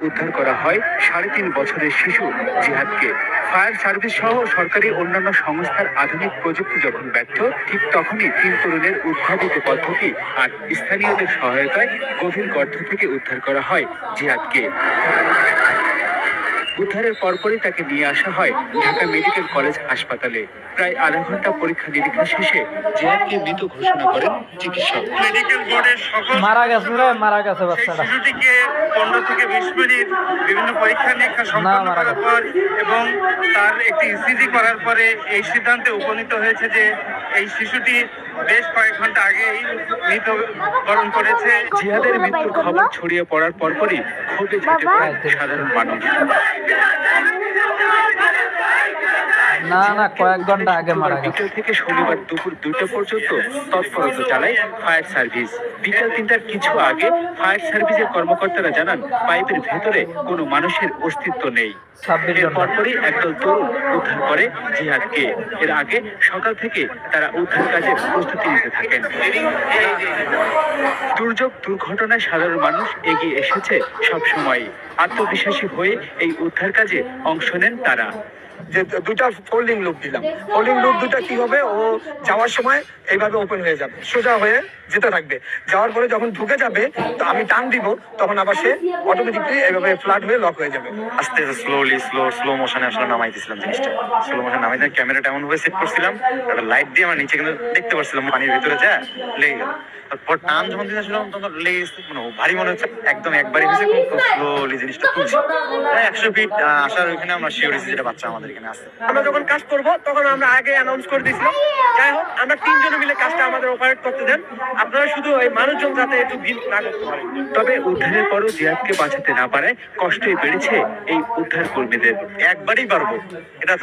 উদ্ধার করা হয় ৩.৫ বছরের শিশু জিহাদকে। ফায়ার সার্ভিস সহ সরকারি অন্যান্য সংস্থার আধুনিক প্রযুক্তি যখন ব্যর্থ, ঠিক তখনই ৩ তরুণের উদ্ভাবিত পদ্ধতি আর স্থানীয়দের সহায়তায় গভীর গর্ত থেকে উদ্ধার করা হয় জিহাদকে। উদ্ধারের পরপরই তাকে নিয়ে আসা হয় ঢাকা মেডিকেল কলেজ হাসপাতালে। প্রায় আধা ঘন্টা পরীক্ষা নিরীক্ষা শেষে জিহাদকে মৃত ঘোষণা করেন চিকিৎসক। মেডিকেল বোর্ডের সকল মারা গেছে বাচ্চাটা। শিশুটিকে 15 থেকে 20 মিনিট বিভিন্ন পরীক্ষা নিরীক্ষা সম্পন্ন করার পর এবং তার একটি ইসিজি করার পরে এই সিদ্ধান্তে উপনীত হয়েছে যে এই শিশুটি বেশ কয়েক ঘন্টা আগেই মৃত্যুবরণ করেছে। জিহাদের মৃত্যুর খবর ছড়িয়ে পড়ার পরপরই ক্ষোভে ঝেঁটে পড়েন সাধারণ মানুষ। না কয়েক ঘন্টা আগে মারা গেছে। বিকেল থেকে শনিবার দুপুর 2টা পর্যন্ত তৎপরতা চালায় ফায়ার সার্ভিস। বিকেল 3টার কিছু আগে ফায়ার সার্ভিসের কর্মকর্তারা জানান পাইপের ভেতরে কোনো মানুষের অস্তিত্ব নেই। এর পরপরই একদল তরুণ উদ্ধার করে জিহাদকে। এর আগে সকাল থেকে তারা উদ্ধার কাজের প্রস্তুতি নিতে থাকেন। দুর্যোগ দুর্ঘটনায় সাধারণ মানুষ এগিয়ে এসেছে সবসময়। আত্মবিশ্বাসী হয়ে এই উদ্ধার কাজে অংশ নেন তারা। যে দুটা ফোল্ডিং লুপ দিলাম, ফোল্ডিং লুপ দুটা কি হবে, ও যাওয়ার সময় এইভাবে ওপেন হয়ে যাবে, সোজা হয়ে যেতে থাকবে। যাওয়ার পরে যখন ঢুকে যাবে তো আমি টান দিব, তখন আবার সে অটোমেটিকলি এইভাবে ফ্ল্যাট হয়ে লক হয়ে যাবে। আস্তে স্লো মোশনে আসলে নামাইতেছিলাম জিনিসটা। স্লো মোশন নামাইতে ক্যামেরাটা এমন ভাবে সেট করছিলাম, লাইট দিয়ে আমার নিচে কিন্তু দেখতে পাচ্ছিলাম পানির ভিতরে যা লেগে গেল। তারপর টান যখন দিয়েছিলাম তখন লেগে মানে ভারী মনে হচ্ছে, একদম একবারই হয়েছে, খুব স্লোলি জিনিসটা তুলছি। 100 ফিট আসার ওইখানে আমরা শিওর হয়েছি যেটা বাচ্চা আমাদের এখানে আছে। আমরা যখন কাজ করব তখন আমরা আগে অ্যানাউন্স করে দিয়েছিলাম। যাই হোক, আমরা 3 জনে মিলে কাজটা আমাদের অপারেট করতে দেন। আপনারা শুধু এই মানুষজন যাতে একটু ভিড় না করতে পারেন। তবে উদ্ধারের পরও জিহাদকে বাঁচাতে না পারায় কষ্টই বেড়েছে এই উদ্ধার কর্মীদের। একবারই পারবো, এটা